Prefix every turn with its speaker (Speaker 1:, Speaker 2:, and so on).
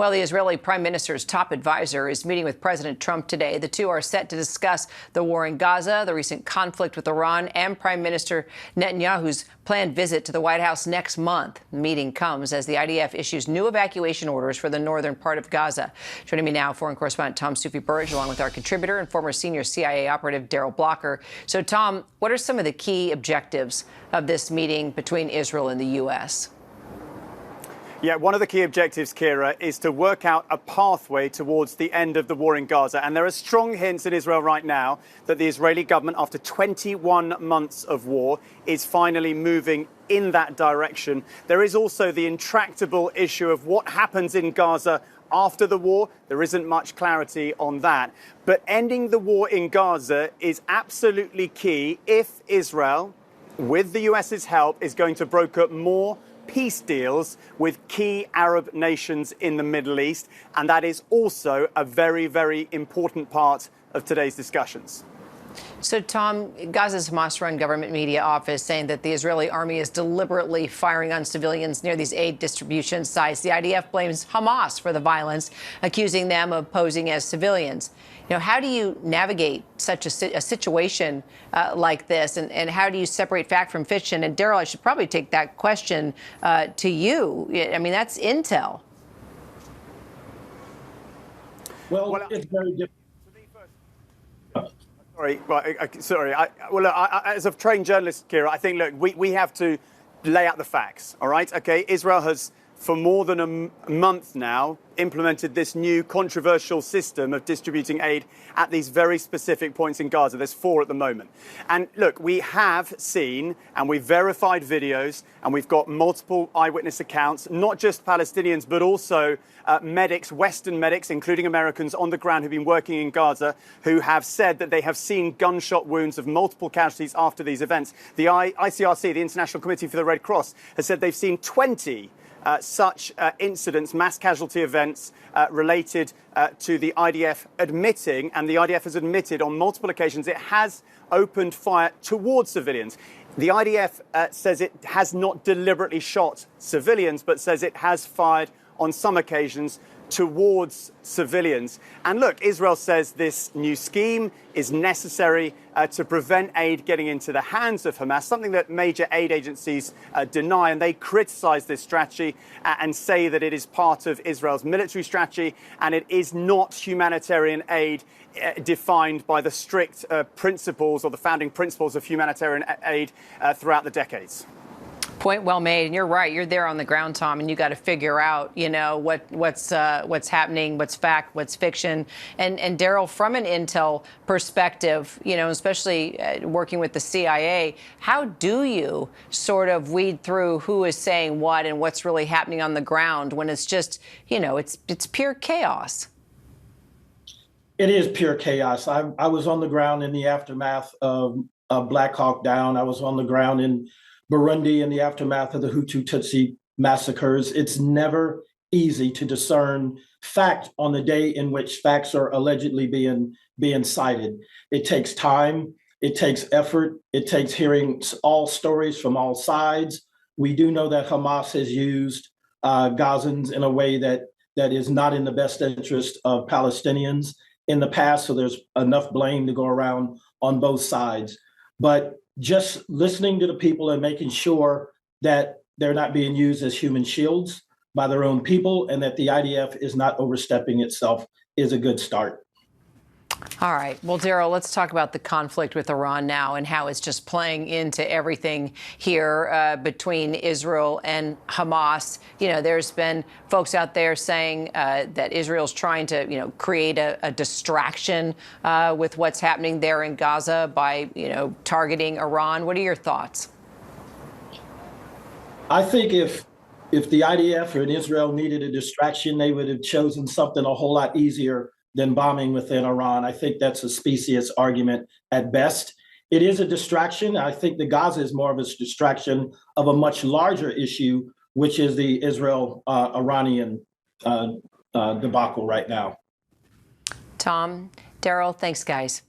Speaker 1: Well, the Israeli prime minister's top advisor is meeting with President Trump today. The two are set to discuss the war in Gaza, the recent conflict with Iran, and Prime Minister Netanyahu's planned visit to the White House next month. The meeting comes as the IDF issues new evacuation orders for the northern part of Gaza. Joining me now, foreign correspondent Soufi Burridge, along with our contributor and former senior CIA operative Darrell Blocker. So, Tom, what are some of the key objectives of this meeting between Israel and the U.S.?
Speaker 2: Yeah, one of the key objectives, Kira, is to work out a pathway towards the end of the war in Gaza. And there are strong hints in Israel right now that the Israeli government, after 21 months of war, is finally moving in that direction. There is also the intractable issue of what happens in Gaza after the war. There isn't much clarity on that. But ending the war in Gaza is absolutely key if Israel, with the US's help, is going to broker more peace deals with key Arab nations in the Middle East. And that is also a very, very important part of today's discussions.
Speaker 1: So, Tom, Gaza's Hamas-run government media office saying that the Israeli army is deliberately firing on civilians near these aid distribution sites. The IDF blames Hamas for the violence, accusing them of posing as civilians. You know, how do you navigate such a situation like this, and how do you separate fact from fiction? And Darrell, I should probably take that question to you. I mean, that's intel.
Speaker 3: Well, it's very different.
Speaker 2: Sorry. As a trained journalist, Kira, I think, look, we have to lay out the facts, all right? Okay, Israel has, for more than a month now, implemented this new controversial system of distributing aid at these very specific points in Gaza. There's 4 at the moment. And look, we have seen and we've verified videos and we've got multiple eyewitness accounts, not just Palestinians, but also medics, Western medics, including Americans on the ground who've been working in Gaza, who have said that they have seen gunshot wounds of multiple casualties after these events. The ICRC, the International Committee for the Red Cross, has said they've seen 20 such incidents, mass casualty events related to the IDF admitting, and the IDF has admitted on multiple occasions, it has opened fire towards civilians. The IDF says it has not deliberately shot civilians, but says it has fired on some occasions towards civilians. And look, Israel says this new scheme is necessary to prevent aid getting into the hands of Hamas, something that major aid agencies deny. And they criticize this strategy and say that it is part of Israel's military strategy and it is not humanitarian aid defined by the strict principles or the founding principles of humanitarian aid throughout the decades.
Speaker 1: Point well made, and you're right. You're there on the ground, Tom, and you got to figure out, you know, what's happening, what's fact, what's fiction. And Darrell, from an intel perspective, you know, especially working with the CIA, how do you sort of weed through who is saying what and what's really happening on the ground when it's just, you know, it's pure chaos?
Speaker 3: It is pure chaos. I was on the ground in the aftermath of Black Hawk Down. I was on the ground in Burundi in the aftermath of the Hutu Tutsi massacres. It's never easy to discern fact on the day in which facts are allegedly being cited. It takes time, it takes effort, it takes hearing all stories from all sides. We do know that Hamas has used Gazans in a way that is not in the best interest of Palestinians in the past, so there's enough blame to go around on both sides. But just listening to the people and making sure that they're not being used as human shields by their own people and that the IDF is not overstepping itself is a good start.
Speaker 1: All right. Well, Darrell, let's talk about the conflict with Iran now and how it's just playing into everything here between Israel and Hamas. You know, there's been folks out there saying that Israel's trying to, you know, create a distraction with what's happening there in Gaza by, you know, targeting Iran. What are your thoughts?
Speaker 3: I think if the IDF or Israel needed a distraction, they would have chosen something a whole lot easier than bombing within Iran. I think that's a specious argument at best. It is a distraction. I think the Gaza is more of a distraction of a much larger issue, which is the Israel-Iranian debacle right now.
Speaker 1: Tom, Darrell, thanks, guys.